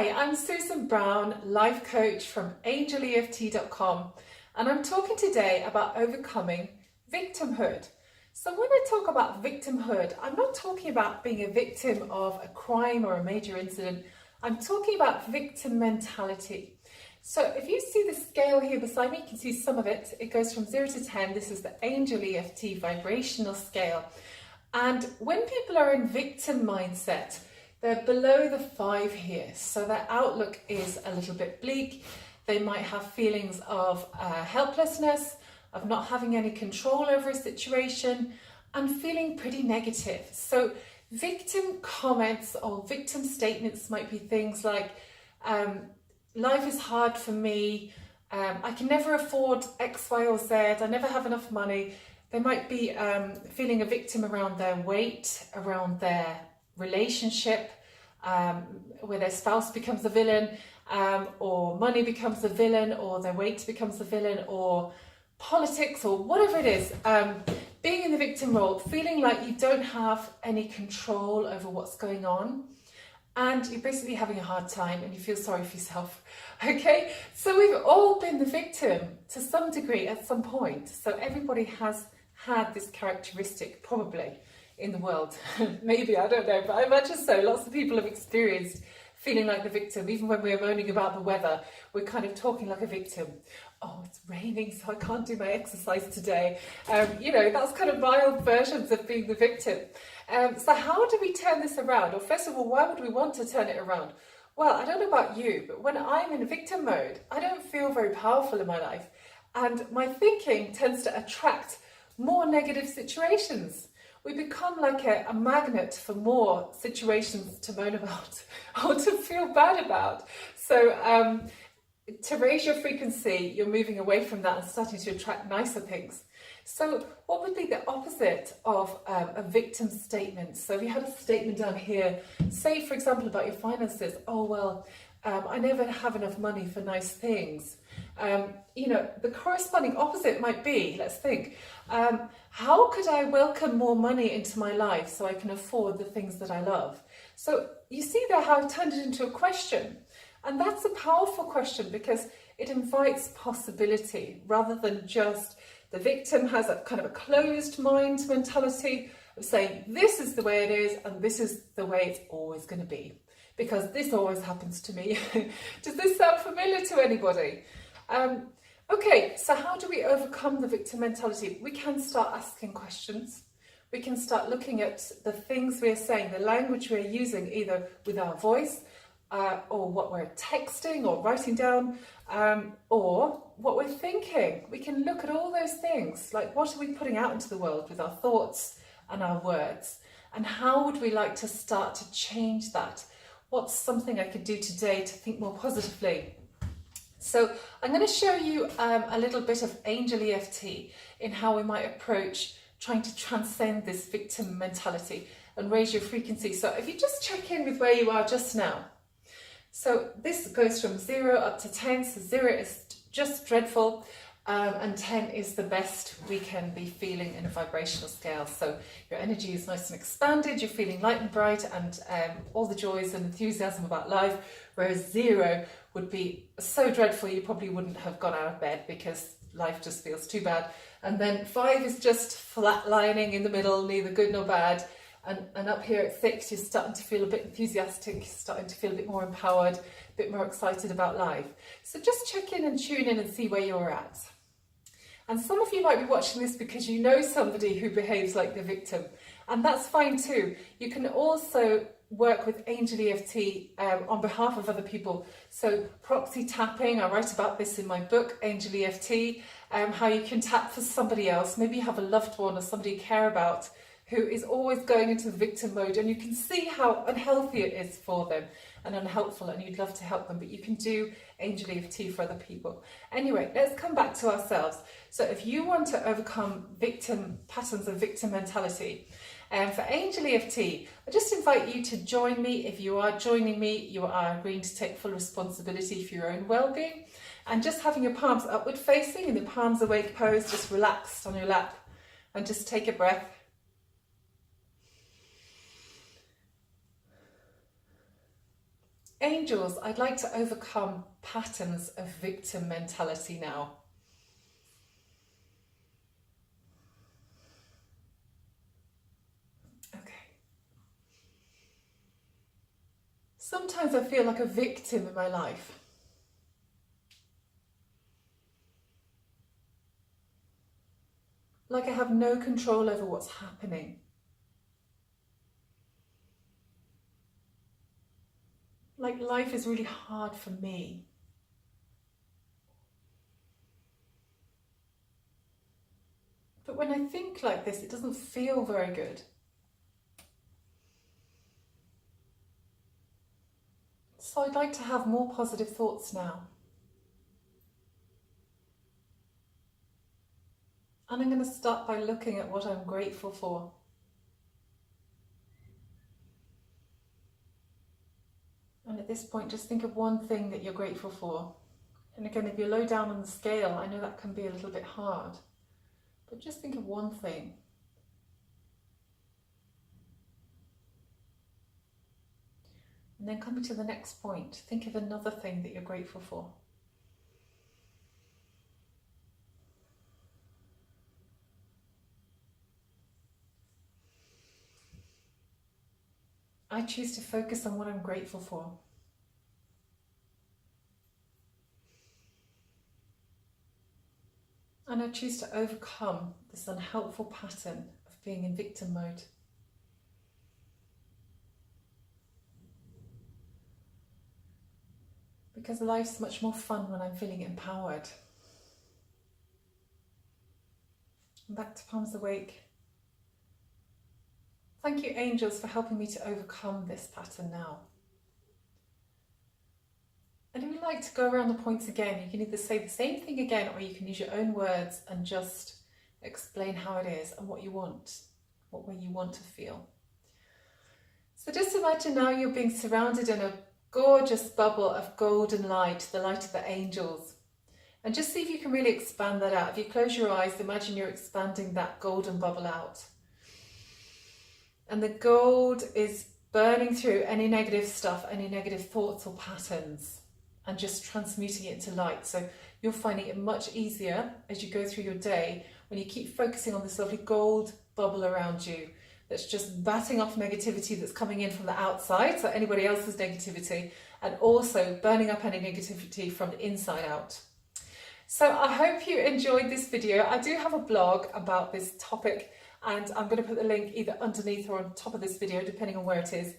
Hi, I'm Susan Browne, life coach from angeleft.com, and I'm talking today about overcoming victimhood. So when I talk about victimhood, I'm not talking about being a victim of a crime or a major incident. I'm talking about victim mentality. So if you see the scale here beside me, you can see some of it. It goes from 0 to 10. This is the Angel EFT vibrational scale. And when people are in victim mindset, they're below the 5 here. So their outlook is a little bit bleak. They might have feelings of helplessness, of not having any control over a situation, and feeling pretty negative. So victim comments or victim statements might be things like, life is hard for me, I can never afford X, Y, or Z, I never have enough money. They might be feeling a victim around their weight, around their relationship, where their spouse becomes the villain, or money becomes the villain, or their weight becomes the villain, or politics, or whatever it is. Being in the victim role, feeling like you don't have any control over what's going on, and you're basically having a hard time and you feel sorry for yourself. Okay, so we've all been the victim to some degree at some point. So everybody has had this characteristic probably in the world. Maybe, I don't know, but I imagine so. Lots of people have experienced feeling like the victim. Even when we're moaning about the weather, we're kind of talking like a victim. Oh, it's raining, so I can't do my exercise today. You know, that's kind of mild versions of being the victim. So how do we turn this around? Or first of all, why would we want to turn it around? Well, I don't know about you, but when I'm in victim mode, I don't feel very powerful in my life. And my thinking tends to attract more negative situations. We become like a magnet for more situations to moan about or to feel bad about. So to raise your frequency, you're moving away from that and starting to attract nicer things. So what would be the opposite of a victim statement? So if you had a statement down here, say for example about your finances, oh well, I never have enough money for nice things. You know, the corresponding opposite might be, let's think, how could I welcome more money into my life so I can afford the things that I love? So you see there how I've turned it into a question. And that's a powerful question because it invites possibility rather than just the victim has a kind of a closed mind mentality of saying this is the way it is and this is the way it's always going to be because this always happens to me. Does this sound familiar to anybody? Okay, so how do we overcome the victim mentality? We can start asking questions. We can start looking at the things we're saying, the language we're using, either with our voice, or what we're texting or writing down, or what we're thinking. We can look at all those things, like what are we putting out into the world with our thoughts and our words, and how would we like to start to change that? What's something I could do today to think more positively? So I'm going to show you a little bit of Angel EFT in how we might approach trying to transcend this victim mentality and raise your frequency. So if you just check in with where you are just now. So this goes from 0 up to 10. So 0 is just dreadful, and 10 is the best we can be feeling in a vibrational scale. So your energy is nice and expanded, you're feeling light and bright, and all the joys and enthusiasm about life, whereas 0 would be so dreadful you probably wouldn't have got out of bed because life just feels too bad. And then 5 is just flatlining in the middle, neither good nor bad. And up here at 6, you're starting to feel a bit enthusiastic, you're starting to feel a bit more empowered, a bit more excited about life. So just check in and tune in and see where you're at. And some of you might be watching this because you know somebody who behaves like the victim, and that's fine too. You can also work with Angel EFT on behalf of other people. So Proxy Tapping, I write about this in my book, Angel EFT, how you can tap for somebody else. Maybe you have a loved one or somebody you care about who is always going into the victim mode, and you can see how unhealthy it is for them and unhelpful, and you'd love to help them, but you can do Angel EFT for other people. Anyway, let's come back to ourselves. So if you want to overcome victim patterns of victim mentality, for Angel EFT, I just invite you to join me. If you are joining me, you are agreeing to take full responsibility for your own well-being, and just having your palms upward facing in the palms awake pose, just relaxed on your lap, and just take a breath. Angels, I'd like to overcome patterns of victim mentality now. Okay. Sometimes I feel like a victim in my life. Like I have no control over what's happening. Like life is really hard for me. But when I think like this, it doesn't feel very good. So I'd like to have more positive thoughts now. And I'm going to start by looking at what I'm grateful for. And at this point, just think of one thing that you're grateful for. And again, if you're low down on the scale, I know that can be a little bit hard. But just think of one thing. And then coming to the next point, think of another thing that you're grateful for. I choose to focus on what I'm grateful for. And I choose to overcome this unhelpful pattern of being in victim mode. Because life's much more fun when I'm feeling empowered. And back to palms awake. Thank you, angels, for helping me to overcome this pattern now. And if you'd like to go around the points again, you can either say the same thing again, or you can use your own words and just explain how it is and what you want, what way you want to feel. So just imagine now you're being surrounded in a gorgeous bubble of golden light, the light of the angels. And just see if you can really expand that out. If you close your eyes, imagine you're expanding that golden bubble out. And the gold is burning through any negative stuff, any negative thoughts or patterns, and just transmuting it into light. So you're finding it much easier as you go through your day when you keep focusing on this lovely gold bubble around you that's just batting off negativity that's coming in from the outside, so anybody else's negativity, and also burning up any negativity from the inside out. So I hope you enjoyed this video. I do have a blog about this topic, and I'm going to put the link either underneath or on top of this video, depending on where it is.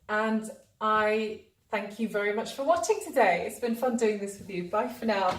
And I thank you very much for watching today. It's been fun doing this with you. Bye for now.